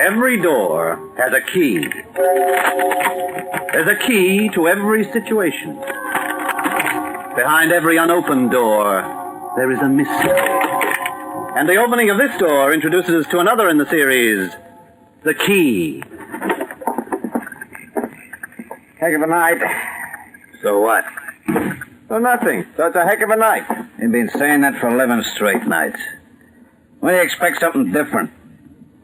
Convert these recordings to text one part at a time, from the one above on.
Every door has a key. There's a key to every situation. Behind every unopened door, there is a mystery. And the opening of this door introduces us to another in the series, The Key. Heck of a night. So what? So nothing. So it's a heck of a night. You've been saying that for 11 straight nights. When do you expect something different?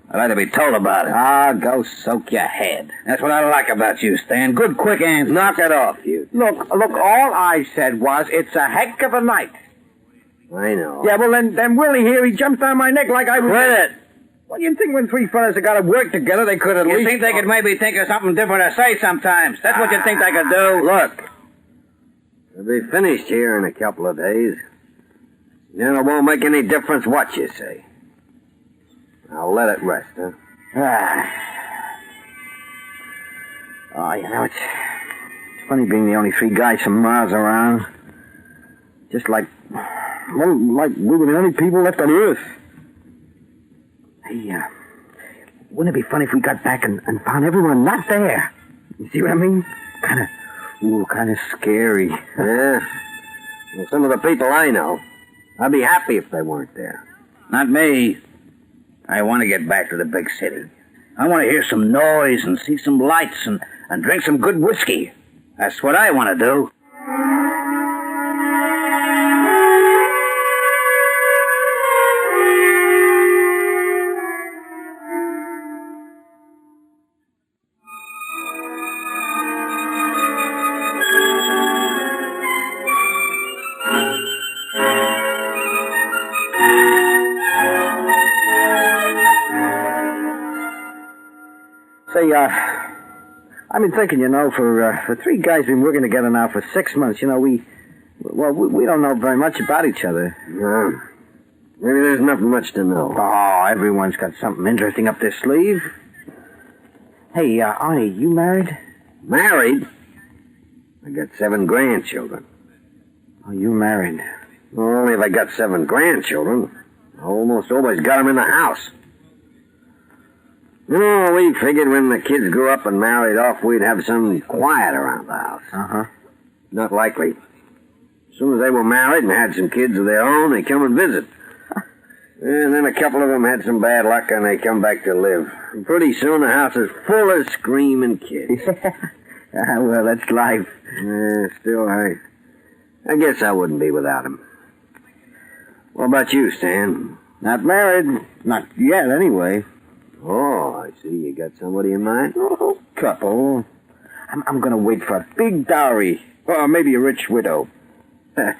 I'd like to be told about it. Ah, go soak your head. That's what I like about you, Stan. Good, quick answers. Knock it off, you. Look, all I said was it's a heck of a night. I know. Yeah, well, then Willie here, he jumped on my neck like I was... Quit it. Well, you'd think when three fellas have got to work together, they could at least... You think they could maybe think of something different to say sometimes? That's what you think they could do? Look, we'll be finished here in a couple of days. Then it won't make any difference what you say. I'll let it rest, huh? Oh, you know, it's funny being the only three guys from Mars around. Just like we were the only people left on Earth. Hey, wouldn't it be funny if we got back and found everyone not there? You see what I mean? Kind of scary. Yeah. Well, some of the people I know, I'd be happy if they weren't there. Not me. I want to get back to the big city. I want to hear some noise and see some lights and drink some good whiskey. That's what I want to do. Say, I've been thinking, for three guys been working together now for 6 months, we don't know very much about each other. No. Maybe there's nothing much to know. Oh, everyone's got something interesting up their sleeve. Hey, Arnie, you married? Married? I got 7 grandchildren. Oh, you married. Well, only if I got 7 grandchildren. I almost always got them in the house. We figured when the kids grew up and married off, we'd have some quiet around the house. Uh-huh. Not likely. As soon as they were married and had some kids of their own, they come and visit. And then a couple of them had some bad luck and they come back to live. And pretty soon the house is full of screaming kids. Well, that's life. Still, I guess I wouldn't be without them. What about you, Stan? Not married. Not yet, anyway. Oh, I see. You got somebody in mind? Oh, couple. I'm going to wait for a big dowry. Or maybe a rich widow. Look,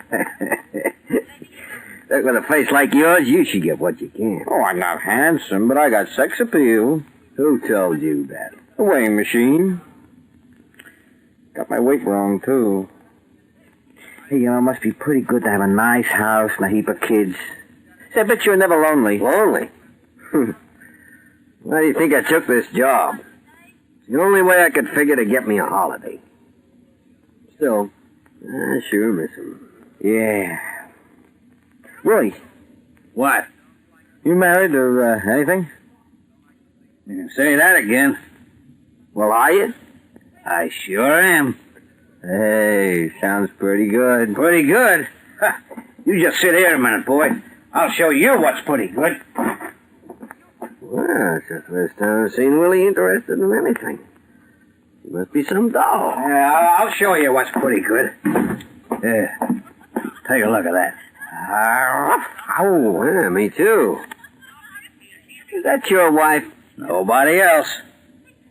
with a face like yours, you should get what you can. Oh, I'm not handsome, but I got sex appeal. Who told you that? The weighing machine. Got my weight wrong, too. Hey, it must be pretty good to have a nice house and a heap of kids. Say, I bet you're never lonely. Lonely? Why do you think I took this job? It's the only way I could figure to get me a holiday. Still, I sure miss him. Yeah. Willie. What? You married or anything? You can say that again. Well, are you? I sure am. Hey, sounds pretty good. Pretty good? Ha. You just sit here a minute, boy. I'll show you what's pretty good. Well, it's the first time I've seen Willie interested in anything. He must be some doll. Yeah, I'll show you what's pretty good. Yeah. Take a look at that. Oh, yeah, me too. Is that your wife? Nobody else.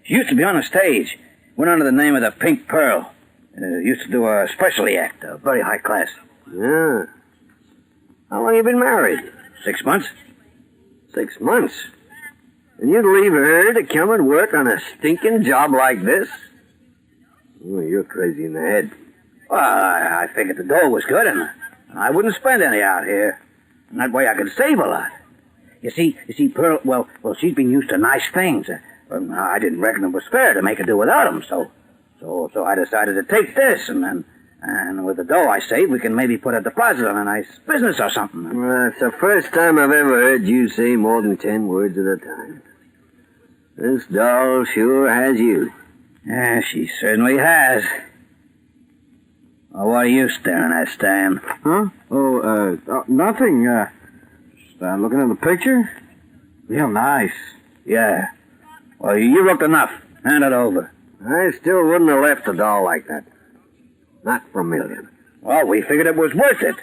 She used to be on the stage. Went under the name of the Pink Pearl. Used to do a specialty act, very high class. Yeah. How long you been married? 6 months. 6 months? And you'd leave her to come and work on a stinking job like this? Oh, you're crazy in the head. Well, I figured the dough was good, and I wouldn't spend any out here. And that way I could save a lot. You see, Pearl, well, she's been used to nice things. I didn't reckon it was fair to make her do without them, so I decided to take this, and with the dough I saved, we can maybe put a deposit on a nice business or something. Well, it's the first time I've ever heard you say more than 10 words at a time. This doll sure has you. Yeah, she certainly has. Well, what are you staring at, Stan? Huh? Nothing. Just looking at the picture. Real nice. Yeah. Well, you looked enough. Hand it over. I still wouldn't have left a doll like that. Not for a million. Well, we figured it was worth it.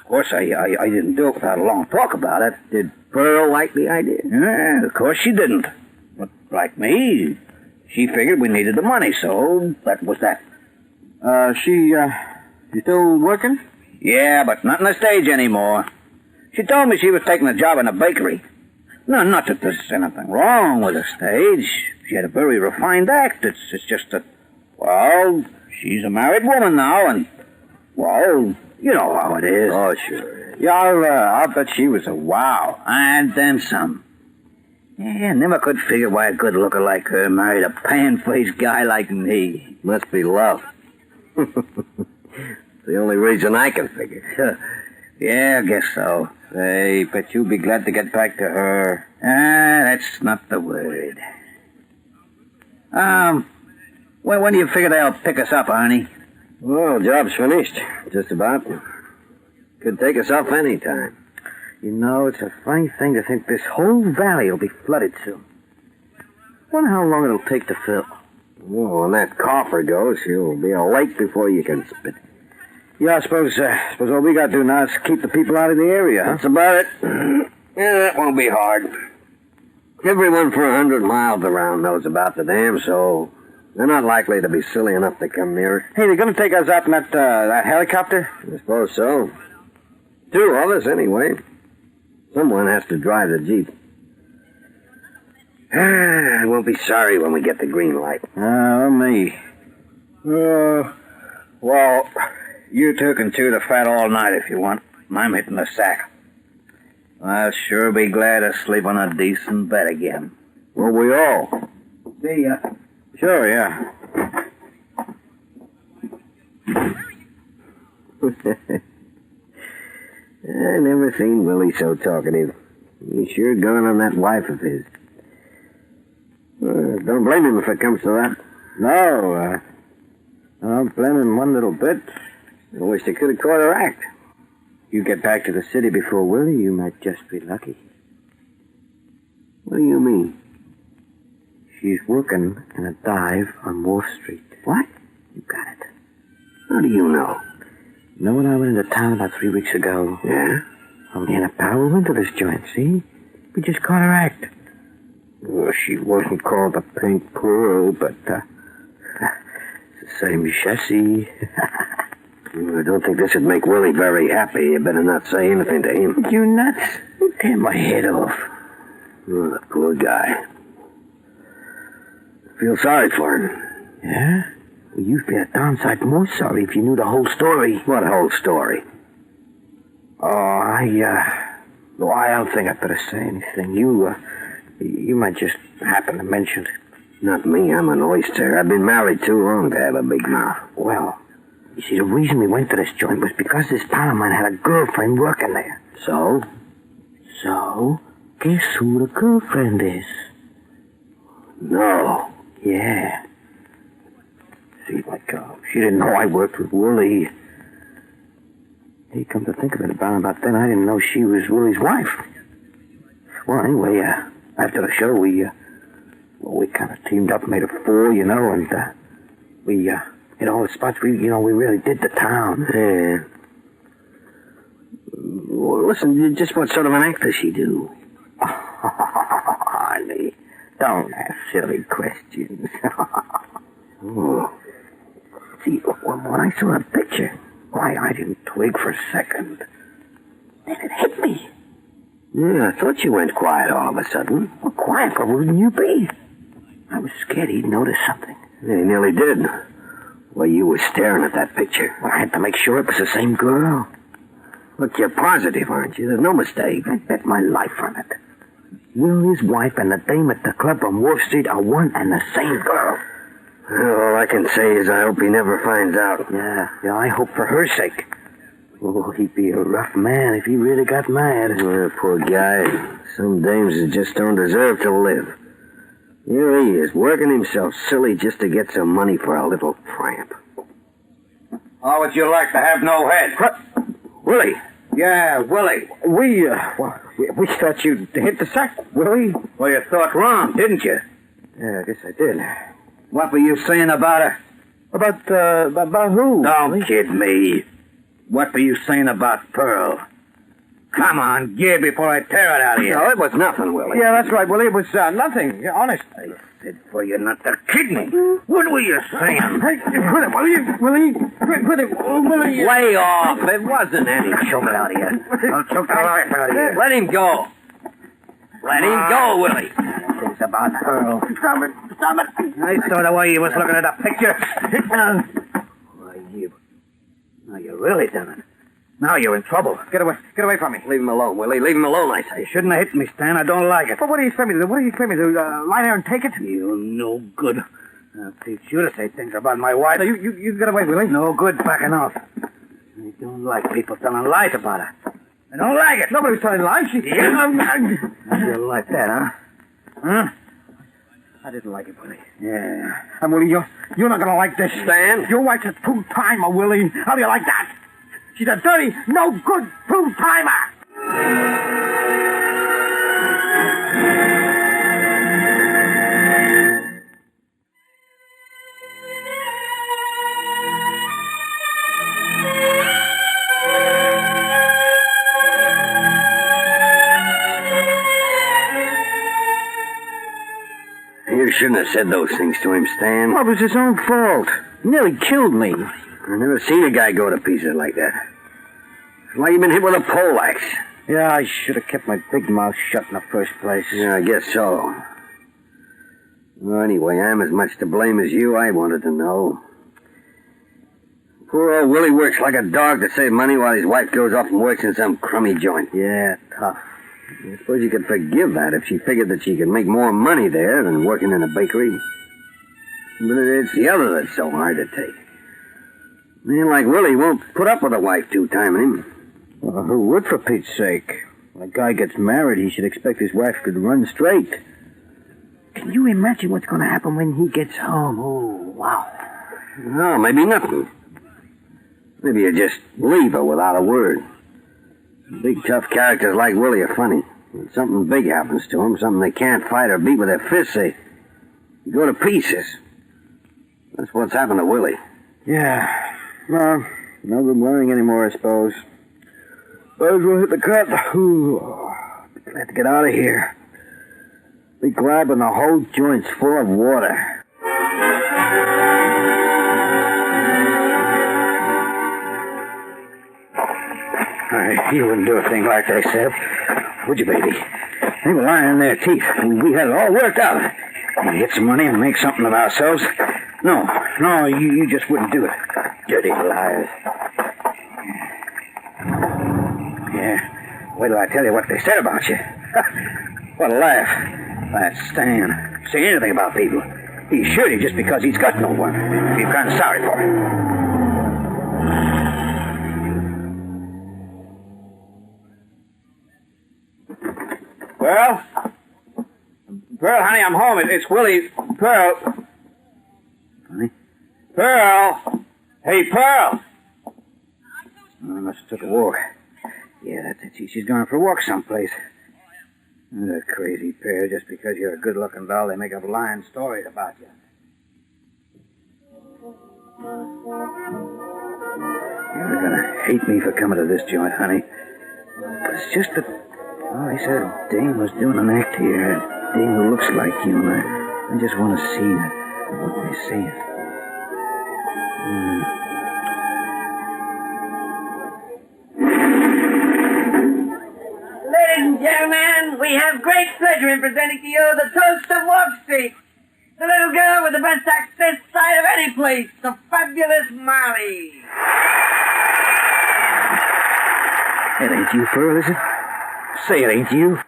Of course, I didn't do it without a long talk about it. Did Pearl like the idea? Yeah, of course she didn't. But like me, she figured we needed the money, so that was that. She still working? Yeah, but not on the stage anymore. She told me she was taking a job in a bakery. No, not that there's anything wrong with the stage. She had a very refined act. It's just that, well, she's a married woman now, and, well, you know how it is. Oh, sure. Yeah, I'll bet she was a wow. And then some. Yeah, never could figure why a good looker like her married a pan-faced guy like me. Must be love. The only reason I can figure. Yeah, I guess so. Say, bet you'll be glad to get back to her. That's not the word. When do you figure they'll pick us up, Arnie? Well, job's finished. Just about. Could take us off any time. You know, it's a funny thing to think this whole valley will be flooded soon. Wonder how long it'll take to fill. Well, when that coffer goes, you'll be a lake before you can spit. Yeah, I suppose all we gotta do now is keep the people out of the area, huh? That's about it. Yeah, that won't be hard. Everyone for 100 miles around knows about the dam, so they're not likely to be silly enough to come near it. Hey, they're gonna take us out in that helicopter? I suppose so. 2 of us, anyway. Someone has to drive the Jeep. I won't be sorry when we get the green light. Me. Well, you two can chew the fat all night if you want. I'm hitting the sack. I'll sure be glad to sleep on a decent bed again. Well, we all. See ya. Sure, yeah. I never seen Willie so talkative. He's sure gone on that wife of his. Don't blame him if it comes to that. No, I don't blame him one little bit. I wish they could have caught her act. You get back to the city before Willie, you might just be lucky. What do you mean? She's working in a dive on Wall Street. What? You got it. How do you know? You know when I went into town about 3 weeks ago? Yeah? Me and a pal went to this joint, see? We just caught her act. Well, she wasn't called the Pink Pearl, but, it's the same chassis. I don't think this would make Willie very happy. You better not say anything to him. You nuts? You tear my head off. Oh, the poor guy. I feel sorry for him. Yeah? Well, you'd be a darn sight more sorry if you knew the whole story. What whole story? Oh, I don't think I better say anything. You might just happen to mention it. Not me, I'm an oyster. I've been married too long to have a big mouth. Well, you see, the reason we went to this joint was because this pal of mine had a girlfriend working there. So? So, guess who the girlfriend is? No. Yeah. See, she didn't know I worked with Willie. Hey, come to think of it, about then, I didn't know she was Willie's wife. Well, anyway, after the show, we kind of teamed up, made a 4, and, we, hit all the spots, we really did the town. Yeah. Well, listen, just what sort of an act does she do? Honey, don't ask silly questions. Oh. See, when I saw the picture, why, I didn't twig for a second. Then it hit me. Yeah, I thought you went quiet all of a sudden. Well, quiet, but wouldn't you be? I was scared he'd notice something. Yeah, he nearly did. Well, you were staring at that picture. Well, I had to make sure it was the same girl. Look, you're positive, aren't you? There's no mistake. I bet my life on it. Willie's wife and the dame at the club on Wall Street are one and the same girl. All I can say is I hope he never finds out. Yeah, I hope for her sake. Oh, he'd be a rough man if he really got mad. Well, poor guy. Some dames that just don't deserve to live. Here he is, working himself silly just to get some money for a little tramp. How would you like to have no head? What? Willie? Yeah, Willie. We thought you'd hit the sack, Willie. Well, you thought wrong, didn't you? Yeah, I guess I did. What were you saying about her? About who? Don't kid me. What were you saying about Pearl? Come on, give before I tear it out of you. No, it was nothing, Willie. Yeah, that's right, Willie. It was nothing. Yeah, honest. I said for you not to kid me. What were you saying? Quit it, Willie. Quit it, Willie. Lay off. It wasn't any. Choke it out of you. I'll choke the life out of you. Let him go. Let him go, Willie. It's about Pearl. Stop it. I saw the way you was looking at the picture. Why, you really done it. Now you're in trouble. Get away from me. Leave him alone, Willie. Leave him alone, I say. You shouldn't have hit me, Stan. I don't like it. But what do you expect me to do? What do you expect me to do? Lie there and take it? You no good. I'll teach you to say things about my wife. No, you get away, Willie. No good backing off. I don't like people telling lies about her. I don't like it. Nobody's telling lies. You like that, huh? Huh? I didn't like it, Willie. Yeah. And Willie, you're not gonna like this. Stan? Your wife's a two-timer, Willie. How do you like that? She's a dirty, no good two-timer. You shouldn't have said those things to him, Stan. Well, it was his own fault. He nearly killed me. I never seen a guy go to pieces like that. It's like he'd been hit with a poleaxe. Yeah, I should have kept my big mouth shut in the first place. Yeah, I guess so. Well, anyway, I'm as much to blame as you. I wanted to know. Poor old Willie works like a dog to save money while his wife goes off and works in some crummy joint. Yeah, tough. I suppose you could forgive that if she figured that she could make more money there than working in a bakery. But it's the other that's so hard to take. A man like Willie won't put up with a wife two-timing him. Well, who would, for Pete's sake? When a guy gets married, he should expect his wife could run straight. Can you imagine what's going to happen when he gets home? Oh, wow. No, maybe nothing. Maybe you just leave her without a word. Big, tough characters like Willie are funny. When something big happens to them, something they can't fight or beat with their fists, they go to pieces. That's what's happened to Willie. Yeah. Well, no good worrying anymore, I suppose. Suppose we'll hit the cut. Ooh, glad to get out of here. Be glad when the whole joint's full of water. You wouldn't do a thing like they said, would you, baby? They were lying in their teeth. We had it all worked out. We get some money and make something of ourselves. No, you just wouldn't do it. Dirty liars. Yeah. Wait till I tell you what they said about you. What a laugh. That Stan. Say anything about people. He's shirty just because he's got no one. Feel kind of sorry for him. Pearl, honey, I'm home. It's Willie. Pearl. Honey? Pearl! Hey, Pearl! I must have took a walk. Yeah, that's it. She's gone for a walk someplace. That crazy pair. Just because you're a good-looking doll, they make up lying stories about you. You're gonna hate me for coming to this joint, honey. But it's just that... Oh, he said a dame was doing an act here. A dame who looks like you. I just want to see what they say. Ladies and gentlemen, we have great pleasure in presenting to you the toast of Wall Street. The little girl with the best access sight of any place, the fabulous Molly. It ain't you, Pearl, is it? Say it ain't you.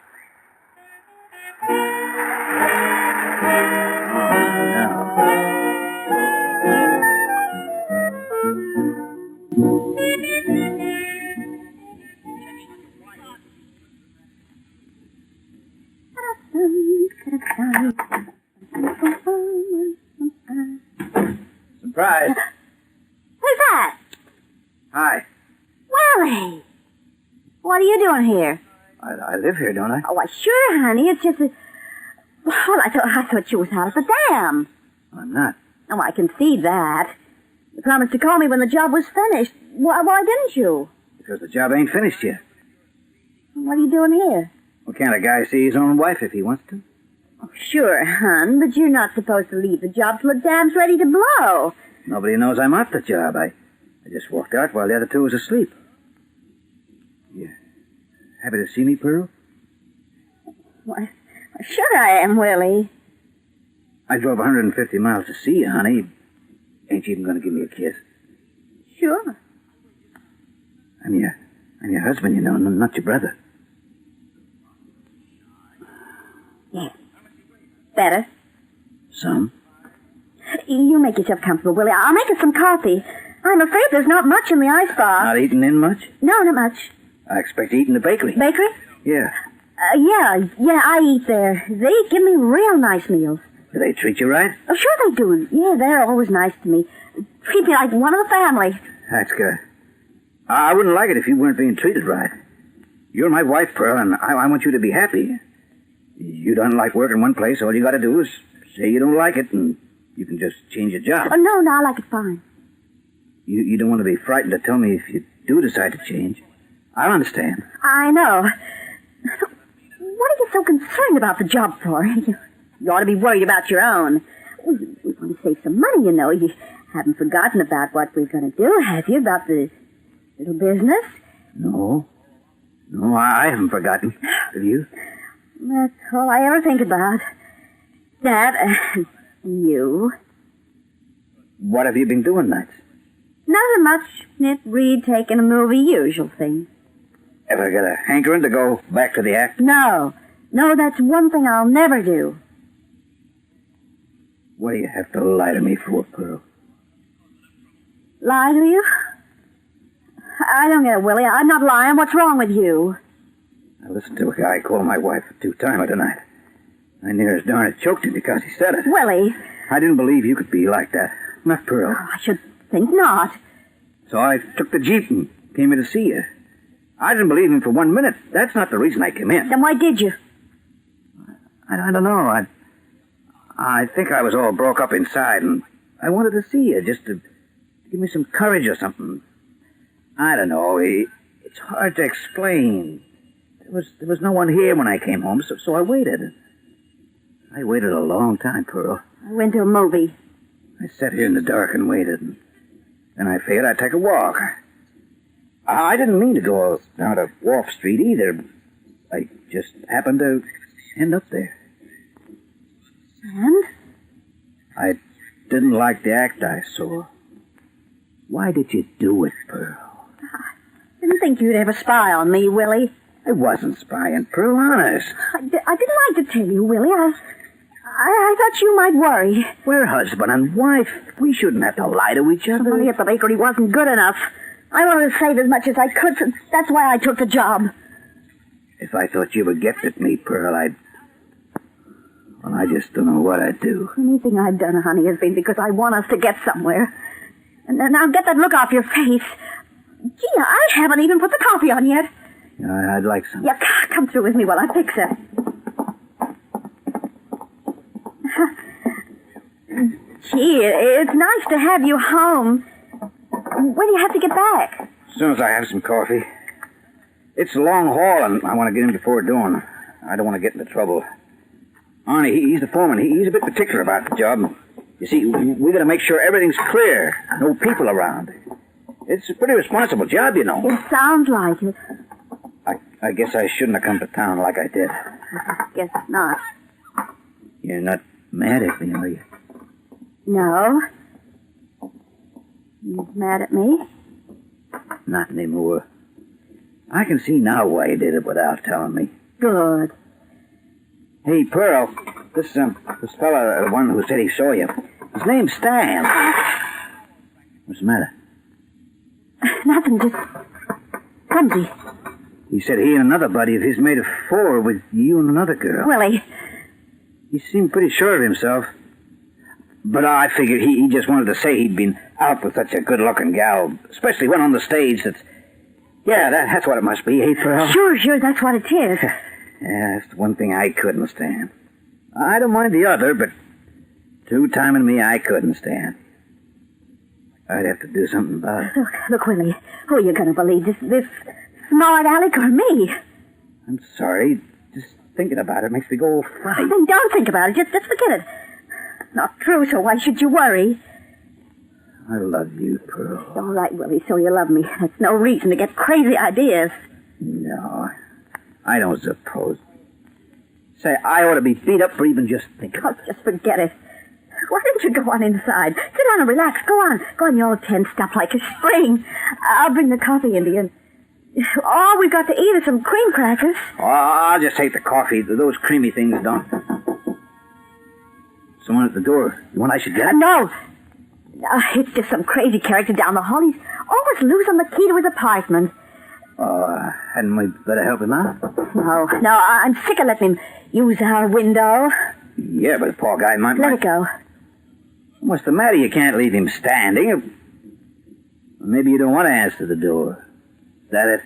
Surprise. Who's that? Hi. Willie! What are you doing here? I live here, don't I? Oh, why, sure, honey. It's just a... Well, I thought you was out at the dam. I'm not. Oh, I can see that. You promised to call me when the job was finished. Why didn't you? Because the job ain't finished yet. What are you doing here? Well, can't a guy see his own wife if he wants to? Oh, sure, hon, but you're not supposed to leave the job till the dam's ready to blow. Nobody knows I'm at the job. I just walked out while the other two was asleep. You happy to see me, Pearl? Why, sure I am, Willie. I drove 150 miles to see you, honey. Ain't you even going to give me a kiss? Sure. I'm your husband, you know, not your brother. Yes. Better? Some. You make yourself comfortable, Willie. I'll make us some coffee. I'm afraid there's not much in the icebox. Not eating in much? No, not much. I expect to eat in the bakery. Bakery? Yeah. Yeah, I eat there. They give me real nice meals. Do they treat you right? Oh, sure they do. Yeah, they're always nice to me. Treat me like one of the family. That's good. I wouldn't like it if you weren't being treated right. You're my wife, Pearl, and I want you to be happy. You don't like working one place, all you got to do is say you don't like it, and you can just change your job. Oh, no, I like it fine. You don't want to be frightened to tell me if you do decide to change. I'll understand. I know. What are you so concerned about the job for? You ought to be worried about your own. We want to save some money, you know. You haven't forgotten about what we're going to do, have you? About the little business? No, I haven't forgotten. Have you? That's all I ever think about. That and you. What have you been doing nights? Nothing much. Knit, read, take in a movie, usual thing. Ever get a hankering to go back to the act? No, that's one thing I'll never do. What do you have to lie to me for, Pearl? Lie to you? I don't get it, Willie. I'm not lying. What's wrong with you? I listened to a guy call my wife a two-timer tonight. I near as darn it choked him because he said it. Willie. I didn't believe you could be like that. Not Pearl. I should think not. So I took the Jeep and came here to see you. I didn't believe him for 1 minute. That's not the reason I came in. Then why did you? I don't know. I think I was all broke up inside, and I wanted to see you just to give me some courage or something. I don't know. It's hard to explain. There was no one here when I came home, so I waited. I waited a long time, Pearl. I went to a movie. I sat here in the dark and waited, and then I figured I'd take a walk. I didn't mean to go down to Wharf Street either. I just happened to end up there. And? I didn't like the act I saw. Why did you do it, Pearl? I didn't think you'd ever spy on me, Willie. I wasn't spying, Pearl, honest. I didn't like to tell you, Willie. I thought you might worry. We're husband and wife. We shouldn't have to lie to each other. The money at the bakery wasn't good enough. I wanted to save as much as I could, so that's why I took the job. If I thought you were gifted me, Pearl, Well, I just don't know what I'd do. Anything I've done, honey, has been because I want us to get somewhere. And now get that look off your face. Gee, I haven't even put the coffee on yet. I'd like some. Yeah, come through with me while I fix it. Gee, it's nice to have you home. When do you have to get back? As soon as I have some coffee. It's a long haul, and I want to get in before dawn. I don't want to get into trouble. Arnie, he's the foreman. He's a bit particular about the job. You see, we got to make sure everything's clear. No people around. It's a pretty responsible job, you know. It sounds like it. I guess I shouldn't have come to town like I did. Guess not. You're not mad at me, are you? No. You mad at me? Not anymore. I can see now why you did it without telling me. Good. Hey, Pearl, this fella, the one who said he saw you, his name's Stan. What's the matter? Nothing, just clumsy. He said he and another buddy of his made a 4 with you and another girl. Willie. He seemed pretty sure of himself. But I figured he just wanted to say he'd been out with such a good-looking gal, especially one on the stage that's... Yeah, that's what it must be, eh, Pearl? Sure, that's what it is. Yeah, that's the one thing I couldn't stand. I don't mind the other, but two-timing me I couldn't stand. I'd have to do something about it. Look, Willie, who are you going to believe, this smart Alec or me? I'm sorry. Just thinking about it makes me go all funny. Then don't think about it. Just forget it. Not true, so why should you worry? I love you, Pearl. All right, Willie, so you love me. That's no reason to get crazy ideas. No, I don't suppose. Say, I ought to be beat up for even just thinking. Oh, just forget it. Why don't you go on inside? Sit down and relax. Go on, you old tensed up like a spring. I'll bring the coffee into you. All we've got to eat is some cream crackers. Oh, I'll just take the coffee. Those creamy things don't. Someone at the door. You want I should get? No. It's just some crazy character down the hall. He's always losing the key to his apartment. Oh, hadn't we better help him out? No, I'm sick of letting him use our window. Yeah, but the poor guy might... Let it go. What's the matter? You can't leave him standing. Maybe you don't want to answer the door. Is that it?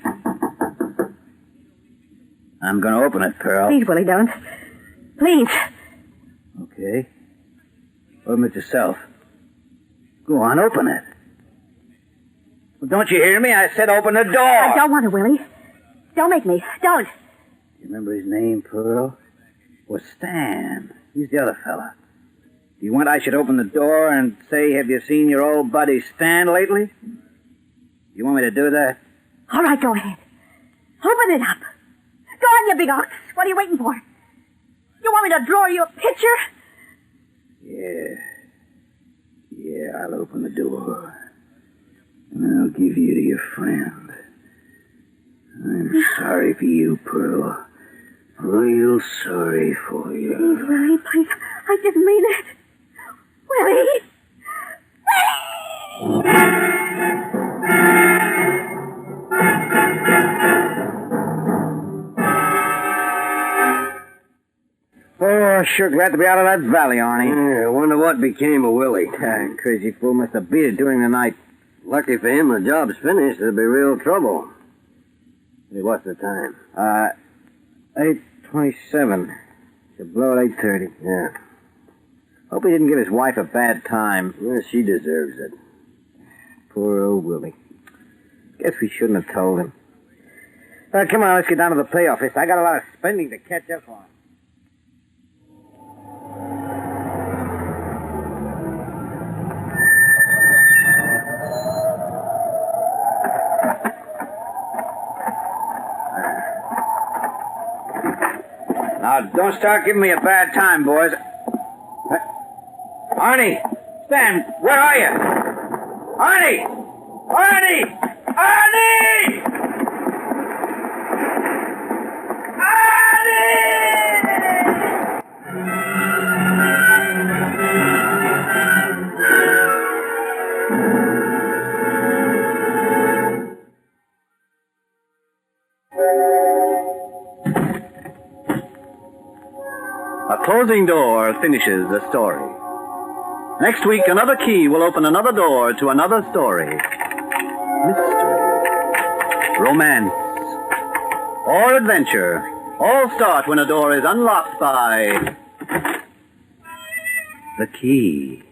I'm going to open it, Pearl. Please, Willie, don't. Please. Okay. Open it yourself. Go on, open it. Well, don't you hear me? I said open the door. I don't want to, Willie. Don't make me. Don't. You remember his name, Pearl? Was Stan. He's the other fella. Do you want I should open the door and say, have you seen your old buddy Stan lately? You want me to do that? All right, go ahead. Open it up. Go on, you big ox. What are you waiting for? You want me to draw you a picture? Yeah, I'll open the door. And I'll give you to your friend. I'm sorry for you, Pearl. Real sorry for you. Please, Willie, please. I didn't mean it. Willie! Oh, sure glad to be out of that valley, Arnie. Yeah, I wonder what became of Willie. Crazy fool must have beat it during the night. Lucky for him, the job's finished. There'll be real trouble. Hey, what's the time? 8:27. Should blow at 8:30. Yeah. Hope he didn't give his wife a bad time. Well, she deserves it. Poor old Willie. Guess we shouldn't have told him. Come on, let's get down to the pay office. I got a lot of spending to catch up on. Now, don't start giving me a bad time, boys. Arnie! Stan, where are you? Arnie! Arnie! Arnie! A closing door finishes a story. Next week, another key will open another door to another story. Mystery, romance, or adventure all start when a door is unlocked by the key.